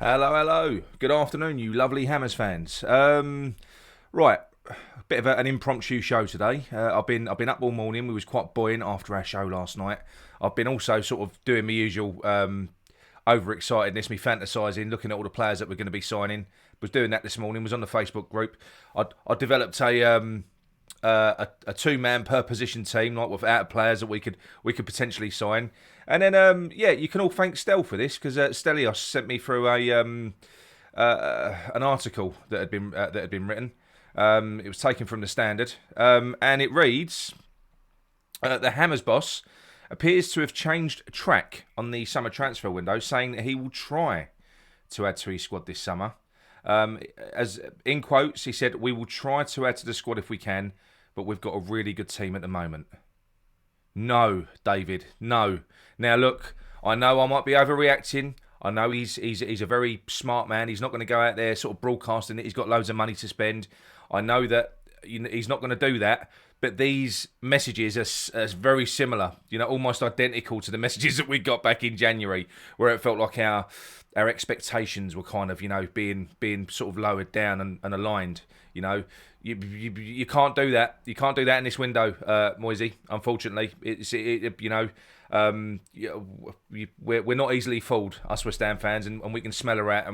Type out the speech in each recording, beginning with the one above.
Hello, hello. Good afternoon, you lovely Hammers fans. Right, a bit of an impromptu show today. I've been up all morning. We was quite buoyant after our show last night. I've been also sort of doing my usual overexcitedness, me fantasising, looking at all the players that we're going to be signing. Was doing that this morning. Was on the Facebook group. I developed a two-man per position team, like without players that we could potentially sign. And then you can all thank Stel for this because Stelios sent me through an article that had been written. It was taken from the Standard, and it reads: the Hammers boss appears to have changed track on the summer transfer window, saying that he will try to add to his squad this summer. As in quotes, he said, "We will try to add to the squad if we can, but we've got a really good team at the moment." No, David, no. Now look, I know I might be overreacting. I know he's a very smart man. He's not going to go out there sort of broadcasting that he's got loads of money to spend. I know that he's not going to do that. But these messages are very similar, almost identical to the messages that we got back in January, where it felt like our expectations were kind of, being sort of lowered down and aligned. You can't do that. You can't do that in this window, Moisey. Unfortunately, we're not easily fooled, us West Ham fans, and we can smell a rat.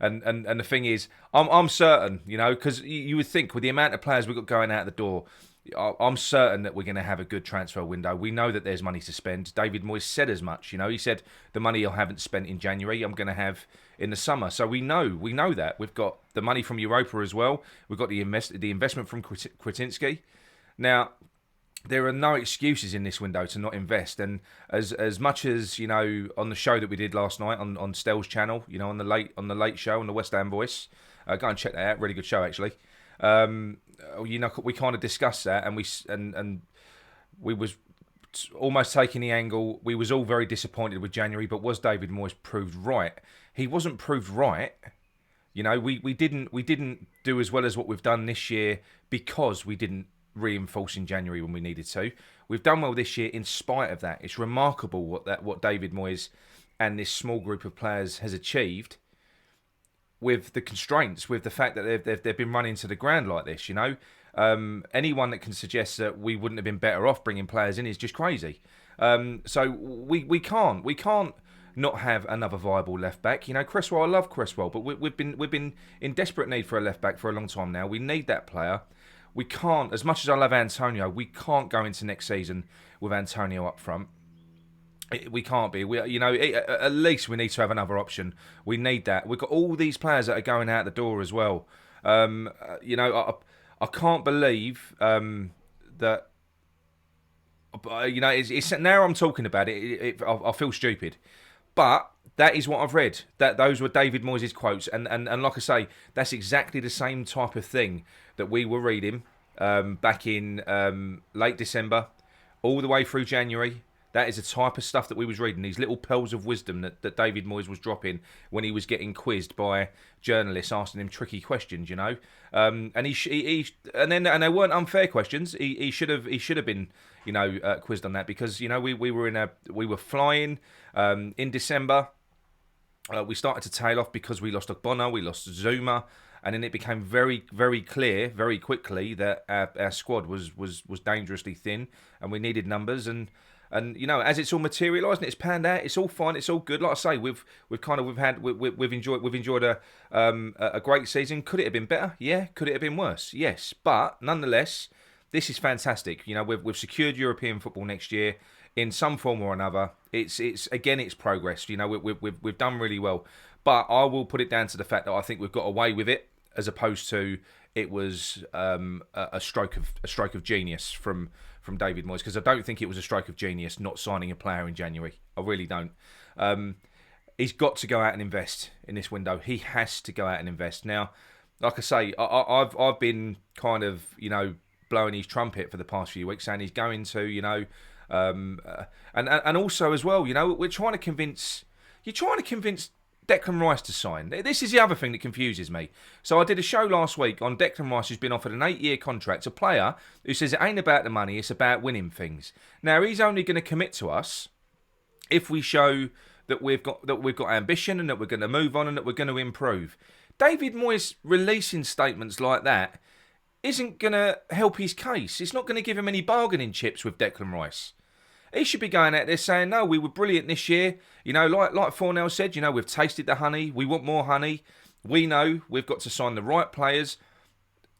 And the thing is, I'm certain, because you would think with the amount of players we've got going out the door, I'm certain that we're going to have a good transfer window. We know that there's money to spend. David Moyes said as much. He said the money I haven't spent in January, I'm going to have in the summer. So we know that we've got the money from Europa as well. We've got the investment from Kretinsky. Now, there are no excuses in this window to not invest. And as much as on the show that we did last night on Stel's channel, on the late show on the West Ham Voice, go and check that out. Really good show actually. We kind of discussed that, and we was almost taking the angle. We was all very disappointed with January, but was David Moyes proved right? He wasn't proved right. We didn't do as well as what we've done this year because we didn't reinforce in January when we needed to. We've done well this year in spite of that. It's remarkable what David Moyes and this small group of players has achieved, with the constraints, with the fact that they've been running to the ground like this, anyone that can suggest that we wouldn't have been better off bringing players in is just crazy. So we can't not have another viable left back. Cresswell, I love Cresswell, but we've been in desperate need for a left back for a long time now. We need that player. We can't, as much as I love Antonio, we can't go into next season with Antonio up front. We can't be. At least we need to have another option. We need that. We've got all these players that are going out the door as well. I can't believe that. It's now I'm talking about it. I feel stupid, but that is what I've read. Those were David Moyes' quotes, and like I say, that's exactly the same type of thing that we were reading back in late December, all the way through January. That is the type of stuff that we was reading, these little pearls of wisdom that David Moyes was dropping when he was getting quizzed by journalists asking him tricky questions, and they weren't unfair questions. He should have been, quizzed on that because we were flying in December. We started to tail off because we lost Ogbono, we lost Zuma, and then it became very, very clear very quickly that our squad was dangerously thin, and we needed numbers. And as it's all materialised and it's panned out, it's all fine, it's all good. Like I say, we've enjoyed a great season. Could it have been better? Yeah. Could it have been worse? Yes. But nonetheless, this is fantastic. We've secured European football next year in some form or another. It's progress. We've done really well. But I will put it down to the fact that I think we've got away with it, as opposed to it was a stroke of genius from David Moyes, because I don't think it was a stroke of genius not signing a player in January. I really don't. He's got to go out and invest in this window. He has to go out and invest. Now, like I say, I've been kind of blowing his trumpet for the past few weeks, saying he's going to and also as well, we're trying to convince. You're trying to convince Declan Rice to sign. This is the other thing that confuses me. So I did a show last week on Declan Rice, who's been offered an 8-year contract, a player who says it ain't about the money, it's about winning things. Now, he's only going to commit to us if we show that we've got ambition and that we're going to move on and that we're going to improve. David Moyes releasing statements like that isn't going to help his case. It's not going to give him any bargaining chips with Declan Rice. He should be going out there saying, no, we were brilliant this year. You know, like Fornell said, you know, we've tasted the honey. We want more honey. We know we've got to sign the right players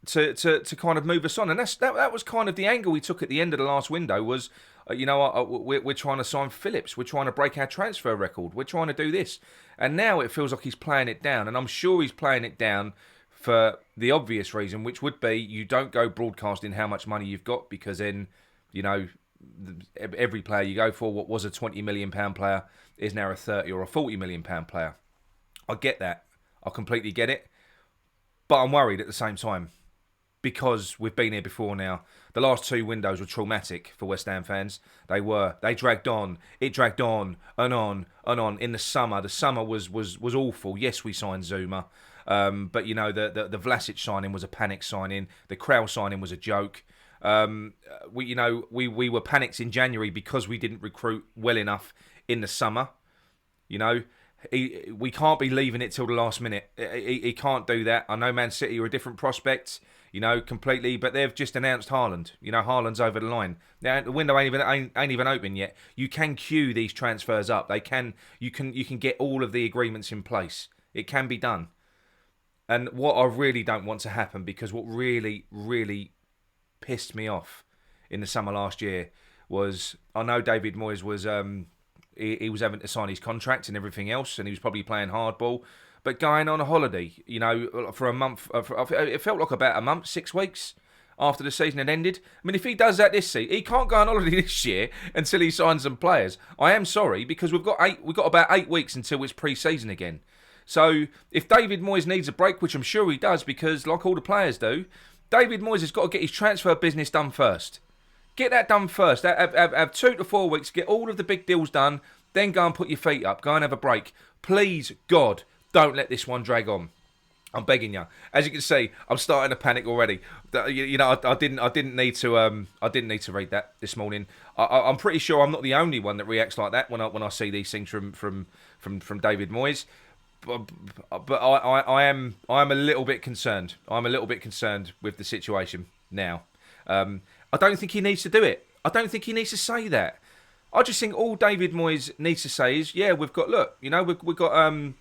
to kind of move us on. And that was kind of the angle we took at the end of the last window was, we're trying to sign Phillips. We're trying to break our transfer record. We're trying to do this. And now it feels like he's playing it down. And I'm sure he's playing it down for the obvious reason, which would be you don't go broadcasting how much money you've got, because then, you know, every player you go for, what was a £20 million player, is now a 30 or a £40 million player. I get that. I completely get it. But I'm worried at the same time, because we've been here before now. The last 2 windows were traumatic for West Ham fans. They were. They dragged on. It dragged on and on and on. In the summer was awful. Yes, we signed Zuma. But, you know, the Vlasic signing was a panic signing. The Krell signing was a joke. We were panicked in January because we didn't recruit well enough in the summer. You know, we can't be leaving it till the last minute. He can't do that. I know Man City are a different prospect, you know, completely, but they've just announced Haaland. You know, Haaland's over the line. Now the window ain't even open yet. You can queue these transfers up. You can get all of the agreements in place. It can be done. And what I really don't want to happen, because what really, really pissed me off in the summer last year was, I know David Moyes was he was having to sign his contract and everything else, and he was probably playing hardball, but going on a holiday, you know, for a month, it felt like about a month, 6 weeks after the season had ended. I mean, if he does that this season, he can't go on holiday this year until he signs some players. I am sorry, because we've got about 8 weeks until it's pre-season again. So if David Moyes needs a break, which I'm sure he does, because like all the players do, David Moyes has got to get his transfer business done first. Get that done first. Have 2 to 4 weeks, get all of the big deals done, then go and put your feet up. Go and have a break. Please, God, don't let this one drag on. I'm begging you. As you can see, I'm starting to panic already. You know, I didn't need to read that this morning. I'm pretty sure I'm not the only one that reacts like that when I see these things from David Moyes. But I am a little bit concerned. I'm a little bit concerned with the situation now. I don't think he needs to do it. I don't think he needs to say that. I just think all David Moyes needs to say is, yeah, we've done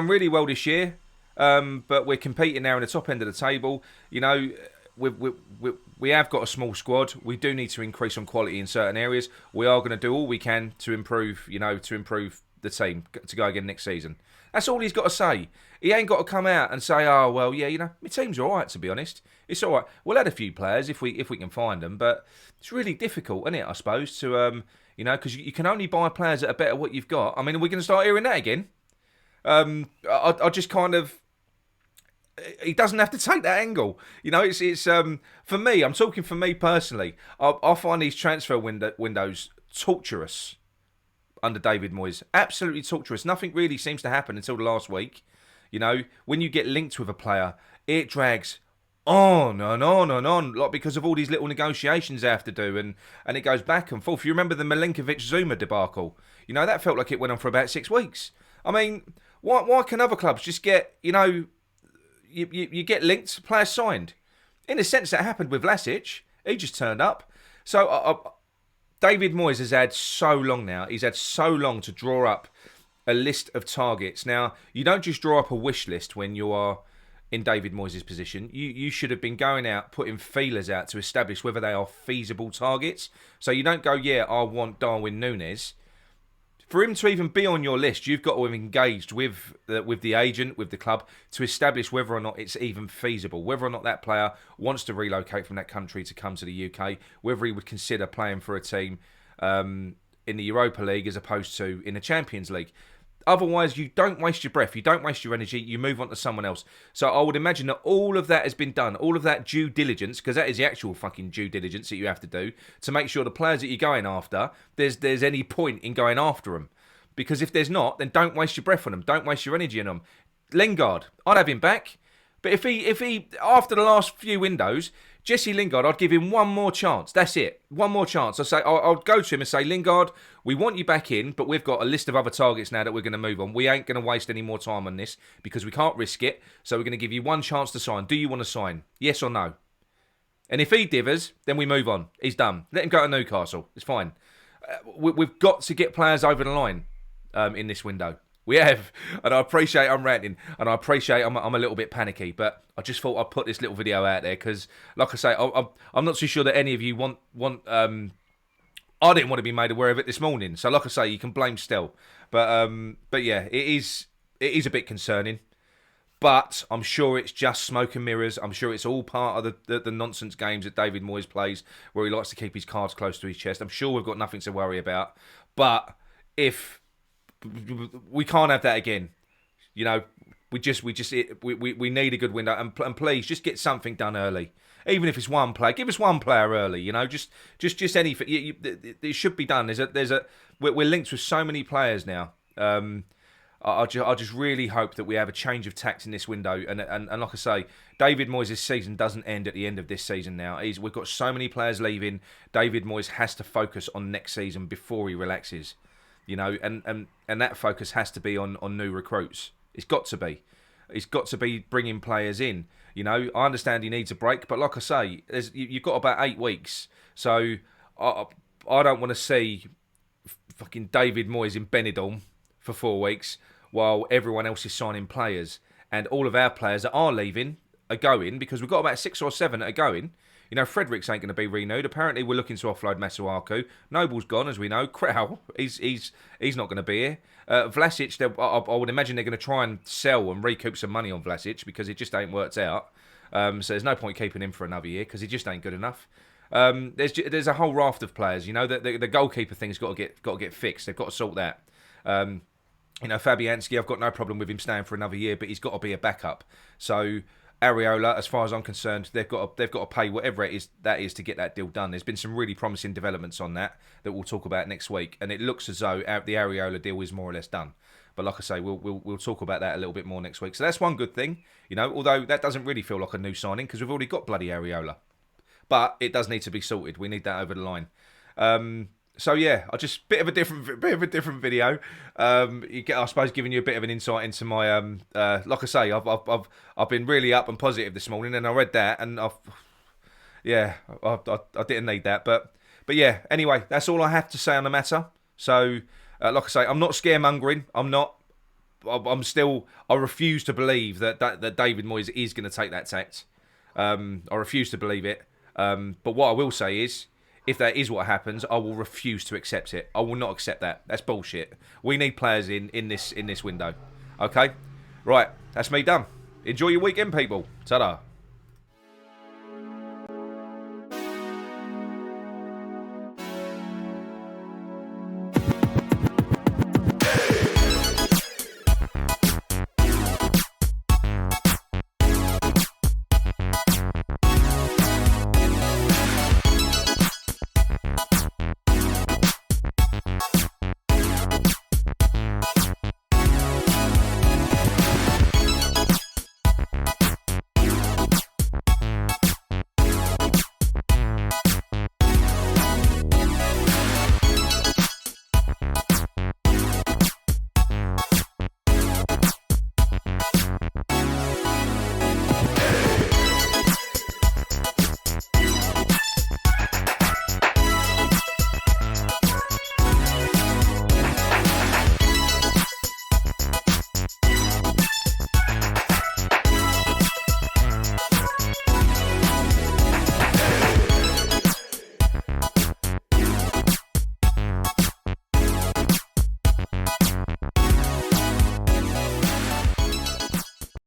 really well this year, but we're competing now in the top end of the table. You know, we have got a small squad. We do need to increase on quality in certain areas. We are going to do all we can to improve the team to go again next season. That's all he's got to say. He ain't got to come out and say, oh, well, yeah, you know, my team's all right, to be honest. It's all right. We'll add a few players if we can find them, but it's really difficult, isn't it, I suppose, to, because you can only buy players that are better what you've got. I mean, are we going to start hearing that again? I just kind of... He doesn't have to take that angle. You know, it's for me, I'm talking for me personally, I find these transfer windows torturous under David Moyes. Absolutely torturous. Nothing really seems to happen until the last week. You know, when you get linked with a player, it drags on and on and on, like because of all these little negotiations they have to do, and it goes back and forth. You remember the Milinkovic-Zuma debacle? You know, that felt like it went on for about 6 weeks. I mean, why can other clubs just get, you know, you get linked, players signed? In a sense, that happened with Vlasic. He just turned up. So David Moyes has had so long now. He's had so long to draw up a list of targets. Now, you don't just draw up a wish list when you are in David Moyes' position. You should have been going out, putting feelers out to establish whether they are feasible targets. So you don't go, yeah, I want Darwin Núñez. For him to even be on your list, you've got to have engaged with the agent, with the club, to establish whether or not it's even feasible, whether or not that player wants to relocate from that country to come to the UK, whether he would consider playing for a team in the Europa League as opposed to in the Champions League. Otherwise, you don't waste your breath, you don't waste your energy, you move on to someone else. So I would imagine that all of that has been done, all of that due diligence, because that is the actual fucking due diligence that you have to do to make sure the players that you're going after, there's any point in going after them. Because if there's not, then don't waste your breath on them, don't waste your energy on them. Lingard, I'd have him back. But if he after the last few windows, Jesse Lingard, I'd give him one more chance. That's it. One more chance. I'll go to him and say, Lingard, we want you back in, but we've got a list of other targets now that we're going to move on. We ain't going to waste any more time on this because we can't risk it. So we're going to give you one chance to sign. Do you want to sign? Yes or no? And if he divers, then we move on. He's done. Let him go to Newcastle. It's fine. We've got to get players over the line in this window. We have, and I appreciate I'm ranting, and I appreciate I'm a little bit panicky, but I just thought I'd put this little video out there because, like I say, I'm not too sure that any of you want. I didn't want to be made aware of it this morning, so like I say, you can blame Stell, but yeah, it is a bit concerning, but I'm sure it's just smoke and mirrors. I'm sure it's all part of the nonsense games that David Moyes plays, where he likes to keep his cards close to his chest. I'm sure we've got nothing to worry about, but if we can't have that again. You know, we need a good window, and please just get something done early. Even if it's one player, give us one player early. You know, just anything. It should be done. We're linked with so many players now. I just really hope that we have a change of tact in this window. And like I say, David Moyes' season doesn't end at the end of this season now. We've got so many players leaving. David Moyes has to focus on next season before he relaxes. You know, and that focus has to be on new recruits. It's got to be. It's got to be bringing players in. You know, I understand he needs a break, but like I say, you've got about 8 weeks. So I don't want to see fucking David Moyes in Benidorm for 4 weeks while everyone else is signing players. And all of our players that are leaving are going, because we've got about 6 or 7 that are going. You know, Fredericks ain't going to be renewed. Apparently, we're looking to offload Masuaku. Noble's gone, as we know. Krau, he's not going to be here. Vlasic, I would imagine they're going to try and sell and recoup some money on Vlasic because it just ain't worked out. So there's no point keeping him for another year because he just ain't good enough. There's a whole raft of players. You know, the goalkeeper thing's got to get fixed. They've got to sort that. You know, Fabianski, I've got no problem with him staying for another year, but he's got to be a backup. So Areola, as far as I'm concerned, they've got to pay whatever it is to get that deal done. There's been some really promising developments on that we'll talk about next week, and it looks as though the Areola deal is more or less done. But like I say, we'll talk about that a little bit more next week. So that's one good thing, you know. Although that doesn't really feel like a new signing because we've already got bloody Areola, but it does need to be sorted. We need that over the line. So yeah, I just bit of a different video. I suppose giving you a bit of an insight into my like I say, I've been really up and positive this morning, and I read that, and I didn't need that, but yeah. Anyway, that's all I have to say on the matter. So like I say, I'm not scaremongering. I refuse to believe that David Moyes is going to take that tact. I refuse to believe it. But what I will say is, if that is what happens, I will refuse to accept it. I will not accept that. That's bullshit. We need players in this window. Okay? Right, that's me done. Enjoy your weekend, people. Ta-da.